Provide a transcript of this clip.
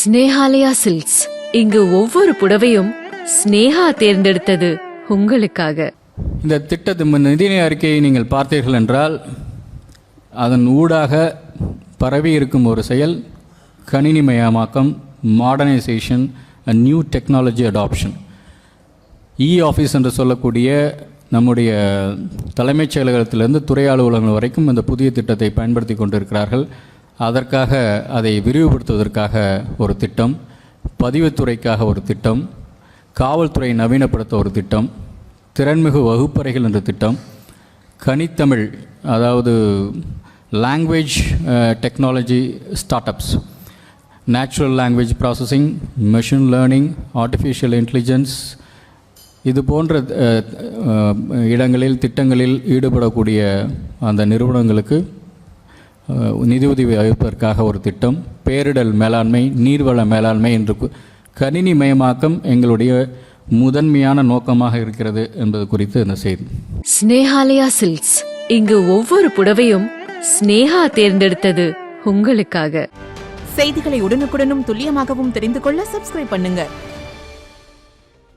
Snehalaya silks. இங்கு ஒவ்வொரு புடவையும் ஸ்னேஹா தேர்ந்தெடுத்தது உங்களுக்காக. இந்த திட்டத்தின் நிதிநிலை அறிக்கையை நீங்கள் பார்த்தீர்கள் என்றால் அதன் ஊடாக பரவி இருக்கும் ஒரு செயல் கணினிமயமாக்கம், modernisation and new technology adoption. Office என்று சொல்லக்கூடிய நம்முடைய தலைமைச் செயலகத்திலிருந்து துறை அலுவலகங்கள் வரைக்கும் இந்த புதிய திட்டத்தை பயன்படுத்தி கொண்டிருக்கிறார்கள். அதற்காக அதை விரிவுபடுத்துவதற்காக ஒரு திட்டம், பதிவுத்துறைக்காக ஒரு திட்டம், காவல்துறை நவீனப்படுத்த ஒரு திட்டம், திறன்மிகு வகுப்பறைகள் என்ற திட்டம், கனித்தமிழ் அதாவது language technology start ups, natural language processing, machine learning, artificial intelligence, இது போன்ற இடங்களில் திட்டங்களில் ஈடுபடக்கூடிய அந்த நிறுவனங்களுக்கு நிதியுதவி அளிப்பதற்காக ஒரு திட்டம், பேரிடர் மேலாண்மை, நீர்வள மேலாண்மை என்று கணினிமயமாக்கம் எங்களுடைய முதன்மையான நோக்கமாக இருக்கிறது என்பது குறித்து இந்த செய்தி. ஸ்னேஹாலயா சில்க்ஸ். இங்கு ஒவ்வொரு புடவையும் ஸ்னேஹா தேர்ந்தெடுத்தது உங்களுக்காக. செய்திகளை உடனுக்குடனும் துல்லியமாகவும் தெரிந்து கொள்ள சப்ஸ்கிரைப் பண்ணுங்க.